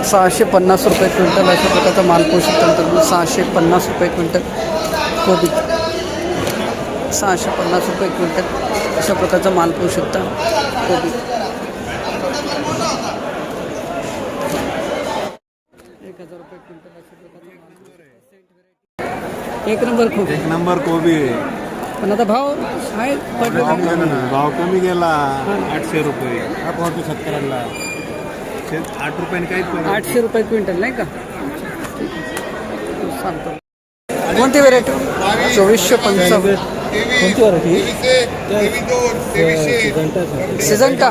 650 रुपये क्विंटल अशा प्रकारचा माल पोहू शकता मित्रांनो. 650 रुपये क्विंटल कोबी. 650 रुपये क्विंटल अशा प्रकारचा माल पोहू शकता कोबी. 1000 रुपये क्विंटल अशा प्रकारचा. एक नंबर कोबी पण आता भाव आहे भाव कमी गेला 800 रुपये. आपण शेतकऱ्यांना 8 रुपयाने काही 800 रुपये क्विंटल नाही का. सांगतो कोणती व्हेरायटी. 2455. कोणती व्हेरायटी. सिजंटा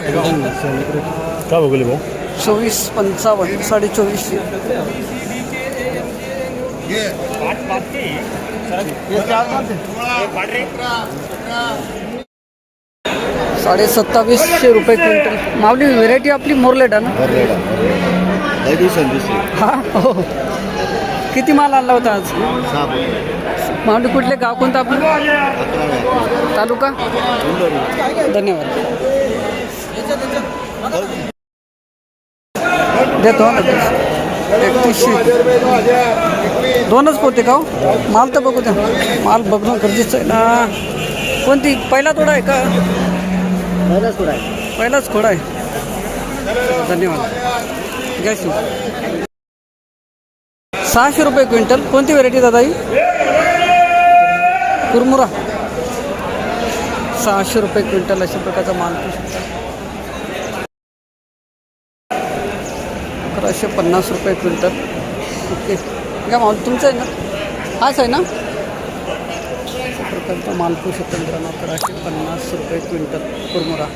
का बघले भाऊ. 2455 2450. 2750 रुपये क्विंटल. माऊली व्हेरायटी आपली मोरलेटा ना. हा हो. किती माल आणला होता आज. माऊली कुठले गाव कोणतं आपलं. तालुका. धन्यवाद. देतो 3100. दोनच पोते का हो. माल तर बघू द्या. माल बघणं गरजेचं आहे ना. कोणती पहिला तोडा आहे का. पहिलाच खोडा आहे. धन्यवाद. गॅस 600 रुपये क्विंटल. कोणती व्हेरायटी दादा ही. कुरमुरा. 600 रुपये क्विंटल अशा प्रकारचा माल. 1150 रुपये क्विंटल. ओके काय माल तुमचं आहे ना. हाच आहे ना. प्रकारचा माल पोहू शकतो मित्रांनो. 1150 रुपये क्विंटल कुरमुरा.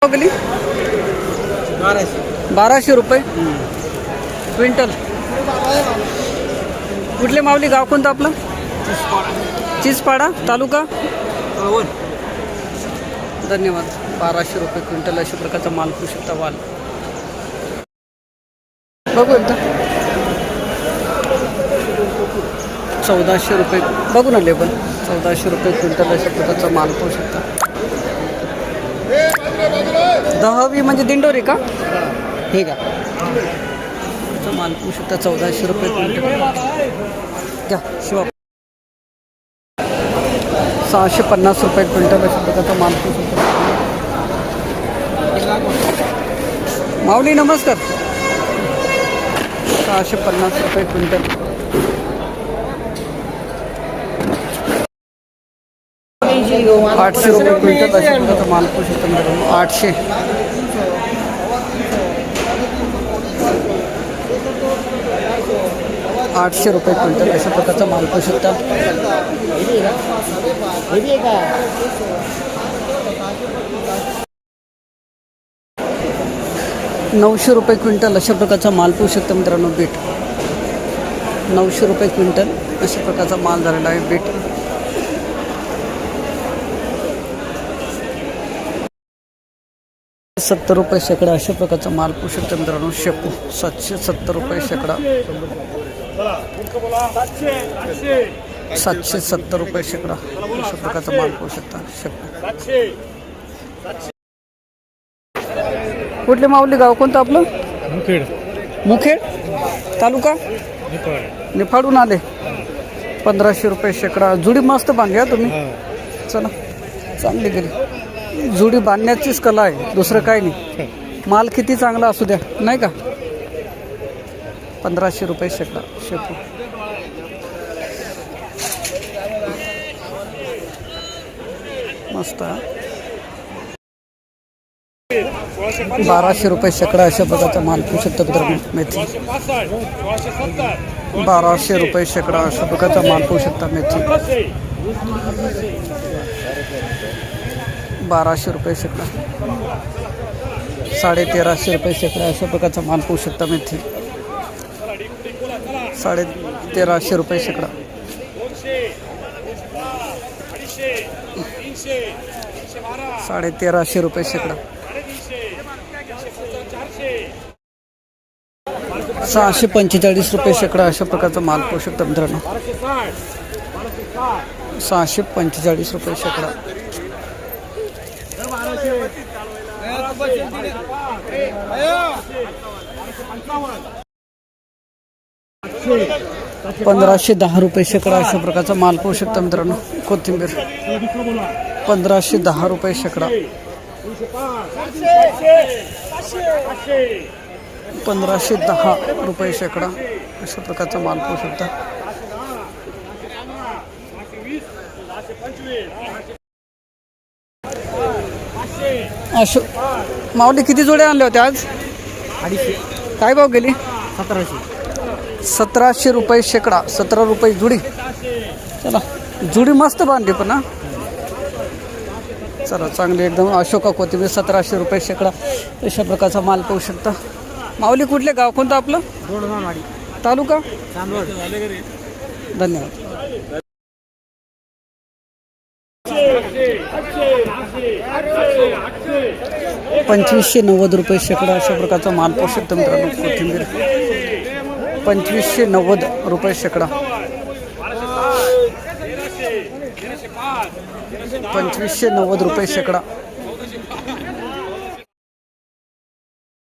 गेली 1200 रुपये क्विंटल. कुठले माऊली गाव कोणतं आपलं. चिचपाडा तालुका. धन्यवाद. 1200 रुपये क्विंटल अशा प्रकारचा माल पोहू शकता. वाल बघू एकदा. 1400 रुपये बघू ना लेबल. 1400 रुपये क्विंटल अशा प्रकारचा माल पोहू शकता. 10वी म्हणजे दिंडोरी का. हे का माल पोहू शकता. 1400 रुपये क्विंटल. घ्या शिवा. 650 रुपये क्विंटल अशा प्रकारचा माल पोहू शकता. माऊली नमस्कार. 650 रुपये क्विंटल. 800 रुपये क्विंटल अशा प्रकारचा माल पोहू शकता मित्रांनो. 800. 800 रुपये क्विंटल अशा प्रकारचा माल पोहू शकता. 900 रुपये क्विंटल अशा प्रकारचा माल पोहू शकता मित्रांनो. बीट 900 रुपये क्विंटल अशा प्रकारचा माल झालेला आहे. बीट 70 रुपये शेकडा अशा प्रकारचा माल पोहू शकता मित्रांनो. शेपू 770 रुपये शेकडा. 770 रुपये शेकडा अशा प्रकारचा माल पोहू शकता. शेपू. कुठले माऊली गाव कोणतं आपलं. मुखेड तालुका. निफाडून आले. 1500 रुपये शेकडा. जुडी मस्त बांधली तुम्ही. चला चांगली गेली. जुडी बांधण्याचीच कला आहे. दुसरं काही नाही. माल किती चांगला असू द्या नाही का. 1500 रुपये शेकडा शेपू. मस्त. 1200 रुपये शेकडा अशा प्रकारचा माल पोहू शकतो मित्रांनो. मेथी 1200 रुपये शेकडा अशा प्रकारचा माल पोहू शकता. मेथी 1200 रुपये शेकडा. 1350 रुपये शेकडा अशा प्रकारचा माल पोहू शकता. मेथी 1350 रुपये शेकडा. 1350 रुपये शेकडा. 645 रुपये शेकडा अशा प्रकारचा माल पोहू शकता मित्रांनो. 645 रुपये शेकडा. ₹1510 शेकडा अशा प्रकारचा माल पाहू शकता मित्रांनो. कोथिंबीर ₹1510 शेकडा. ₹1510 शेकडा अशा प्रकारचा माल पाहू शकता. अशोक माऊली किती जोड्या आणल्या होत्या आज? 250. काय भाव गेली? 1700. ₹1700 शेकडा. ₹17 जुडी. चला जुडी मस्त बांधली पण हा. चला चांगली एकदम अशोका कोथिंबीर ₹1700 शेकडा अशा प्रकारचा माल पाहू शकता. माऊली कुठले गाव कोणतं आपलं? दोडगाववाडी. तालुका? चांदवड. धन्यवाद. ₹2590 शेकडा अशा प्रकारचा माल पाहू शकतो मित्रांनो. कोथिंबीर ₹2590 शेकडा. ₹2590 शेकडा.